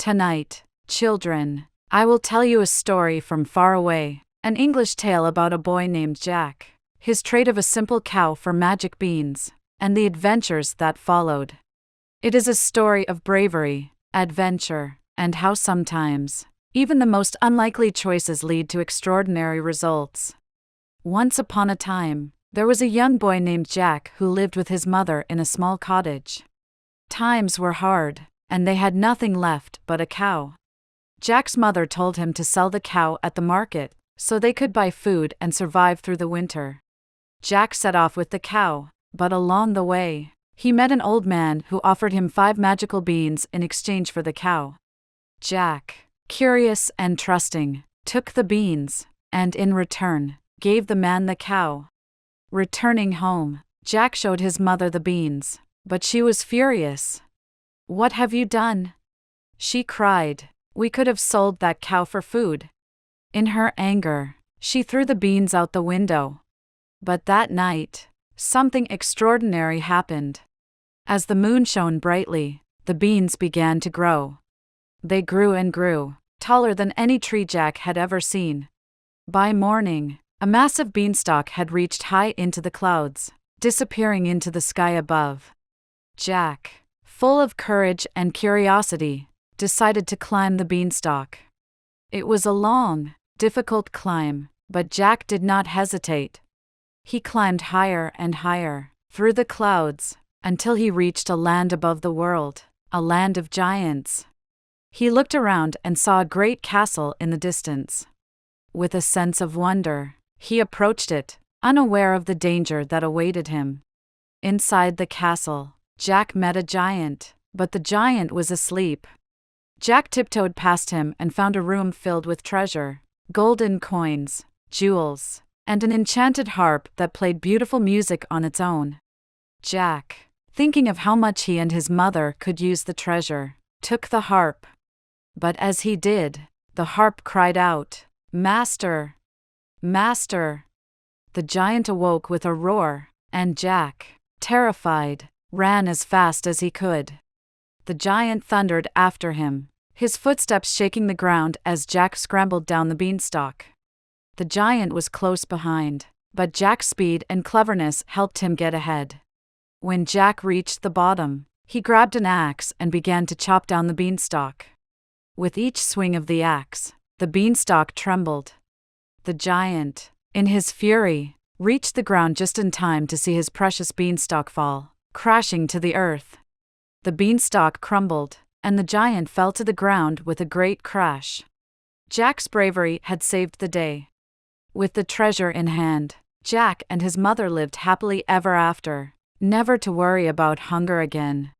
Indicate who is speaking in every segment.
Speaker 1: Tonight, children, I will tell you a story from far away, an English tale about a boy named Jack, his trade of a simple cow for magic beans, and the adventures that followed. It is a story of bravery, adventure, and how sometimes, even the most unlikely choices lead to extraordinary results. Once upon a time, there was a young boy named Jack who lived with his mother in a small cottage. Times were hard, and they had nothing left but a cow. Jack's mother told him to sell the cow at the market, so they could buy food and survive through the winter. Jack set off with the cow, but along the way, he met an old man who offered him 5 magical beans in exchange for the cow. Jack, curious and trusting, took the beans, and in return, gave the man the cow. Returning home, Jack showed his mother the beans, but she was furious. "What have you done?" she cried. "We could have sold that cow for food." In her anger, she threw the beans out the window. But that night, something extraordinary happened. As the moon shone brightly, the beans began to grow. They grew and grew, taller than any tree Jack had ever seen. By morning, a massive beanstalk had reached high into the clouds, disappearing into the sky above. Jack, full of courage and curiosity, decided to climb the beanstalk. It was a long, difficult climb, but Jack did not hesitate. He climbed higher and higher, through the clouds, until he reached a land above the world, a land of giants. He looked around and saw a great castle in the distance. With a sense of wonder, he approached it, unaware of the danger that awaited him. Inside the castle, Jack met a giant, but the giant was asleep. Jack tiptoed past him and found a room filled with treasure, golden coins, jewels, and an enchanted harp that played beautiful music on its own. Jack, thinking of how much he and his mother could use the treasure, took the harp. But as he did, the harp cried out, "Master! Master!" The giant awoke with a roar, and Jack, terrified, ran as fast as he could. The giant thundered after him, his footsteps shaking the ground as Jack scrambled down the beanstalk. The giant was close behind, but Jack's speed and cleverness helped him get ahead. When Jack reached the bottom, he grabbed an axe and began to chop down the beanstalk. With each swing of the axe, the beanstalk trembled. The giant, in his fury, reached the ground just in time to see his precious beanstalk fall, crashing to the earth. The beanstalk crumbled, and the giant fell to the ground with a great crash. Jack's bravery had saved the day. With the treasure in hand, Jack and his mother lived happily ever after, never to worry about hunger again.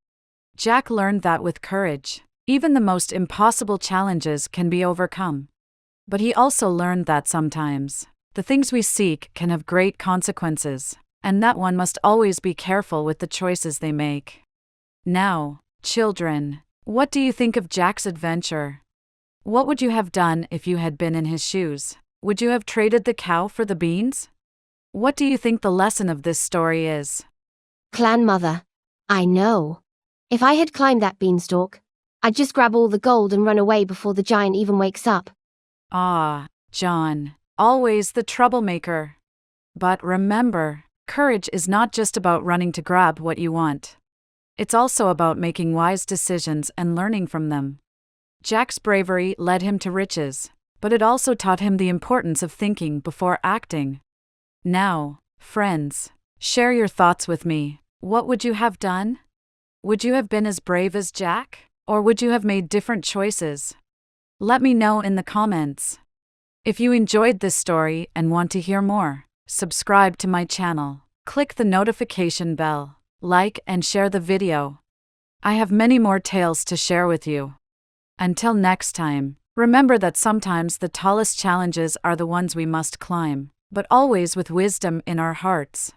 Speaker 1: Jack learned that with courage, even the most impossible challenges can be overcome. But he also learned that sometimes, the things we seek can have great consequences, and that one must always be careful with the choices they make. Now, children, what do you think of Jack's adventure? What would you have done if you had been in his shoes? Would you have traded the cow for the beans? What do you think the lesson of this story is?
Speaker 2: Clan Mother, I know. If I had climbed that beanstalk, I'd just grab all the gold and run away before the giant even wakes up.
Speaker 1: Ah, John, always the troublemaker. But remember, courage is not just about running to grab what you want. It's also about making wise decisions and learning from them. Jack's bravery led him to riches, but it also taught him the importance of thinking before acting. Now, friends, share your thoughts with me. What would you have done? Would you have been as brave as Jack? Or would you have made different choices? Let me know in the comments. If you enjoyed this story and want to hear more, subscribe to my channel, click the notification bell, like and share the video. I have many more tales to share with you. Until next time, remember that sometimes the tallest challenges are the ones we must climb, but always with wisdom in our hearts.